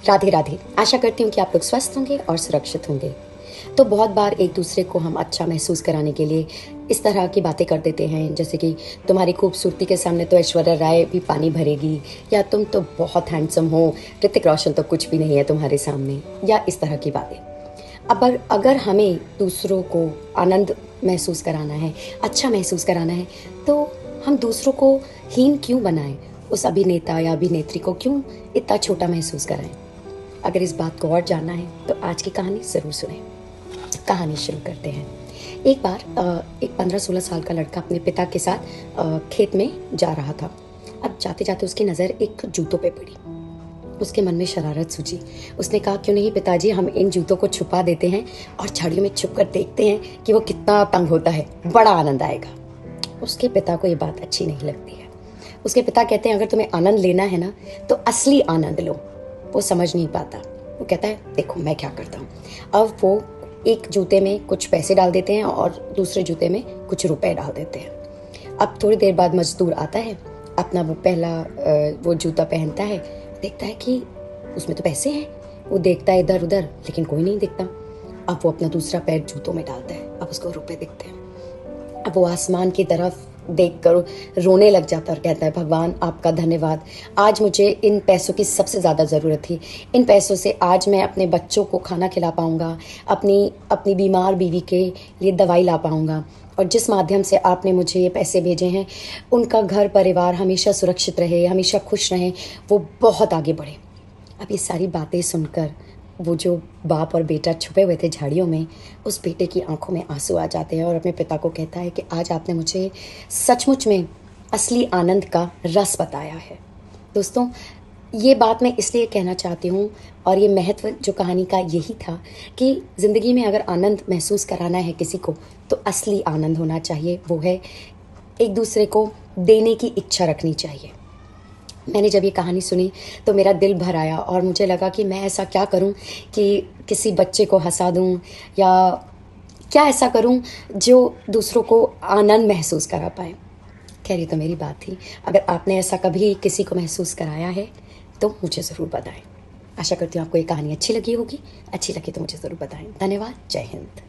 राधे राधे। आशा करती हूँ कि आप लोग स्वस्थ होंगे और सुरक्षित होंगे। तो बहुत बार एक दूसरे को हम अच्छा महसूस कराने के लिए इस तरह की बातें कर देते हैं, जैसे कि तुम्हारी खूबसूरती के सामने तो ऐश्वर्या राय भी पानी भरेगी, या तुम तो बहुत हैंडसम हो, ऋतिक रोशन तो कुछ भी नहीं है तुम्हारे सामने, या इस तरह की बातें। अब अगर हमें दूसरों को आनंद महसूस कराना है, अच्छा महसूस कराना है, तो हम दूसरों को हीन क्यों बनाएं? उस अभिनेता या अभिनेत्री को क्यों इतना छोटा महसूस कराएं? अगर इस बात को और जानना है तो आज की कहानी ज़रूर सुनें। कहानी शुरू करते हैं। एक बार एक 15-16 साल का लड़का अपने पिता के साथ खेत में जा रहा था। अब जाते जाते उसकी नज़र एक जूतों पे पड़ी। उसके मन में शरारत सूझी। उसने कहा, क्यों नहीं पिताजी, हम इन जूतों को छुपा देते हैं और झाड़ियों में छुप कर देखते हैं कि वो कितना तंग होता है, बड़ा आनंद आएगा। उसके पिता को ये बात अच्छी नहीं लगती है। उसके पिता कहते हैं, अगर तुम्हें आनंद लेना है ना तो असली आनंद लो। वो समझ नहीं पाता। वो कहता है, देखो मैं क्या करता हूँ। अब वो एक जूते में कुछ पैसे डाल देते हैं और दूसरे जूते में कुछ रुपए डाल देते हैं। अब थोड़ी देर बाद मजदूर आता है, अपना वो पहला वो जूता पहनता है, देखता है कि उसमें तो पैसे हैं। वो देखता है इधर उधर, लेकिन कोई नहीं दिखता। अब वो अपना दूसरा पैर जूतों में डालता है, अब उसको रुपए दिखते हैं। अब वो आसमान की तरफ देख कर रोने लग जाता और कहता है, भगवान आपका धन्यवाद, आज मुझे इन पैसों की सबसे ज़्यादा ज़रूरत थी। इन पैसों से आज मैं अपने बच्चों को खाना खिला पाऊँगा, अपनी बीमार बीवी के लिए दवाई ला पाऊँगा, और जिस माध्यम से आपने मुझे ये पैसे भेजे हैं उनका घर परिवार हमेशा सुरक्षित रहे, हमेशा खुश रहें, वो बहुत आगे बढ़े। अब ये सारी बातें सुनकर वो जो बाप और बेटा छुपे हुए थे झाड़ियों में, उस बेटे की आंखों में आंसू आ जाते हैं और अपने पिता को कहता है कि आज आपने मुझे सचमुच में असली आनंद का रस बताया है। दोस्तों, ये बात मैं इसलिए कहना चाहती हूँ, और ये महत्व जो कहानी का यही था कि ज़िंदगी में अगर आनंद महसूस कराना है किसी को तो असली आनंद होना चाहिए। वो है एक दूसरे को देने की इच्छा रखनी चाहिए। मैंने जब ये कहानी सुनी तो मेरा दिल भर आया और मुझे लगा कि मैं ऐसा क्या करूं कि किसी बच्चे को हंसा दूं, या क्या ऐसा करूं जो दूसरों को आनंद महसूस करा पाए। खैर, ये तो मेरी बात थी। अगर आपने ऐसा कभी किसी को महसूस कराया है तो मुझे ज़रूर बताएं। आशा करती हूँ आपको ये कहानी अच्छी लगी होगी। अच्छी लगी तो मुझे ज़रूर बताएं। धन्यवाद। जय हिंद।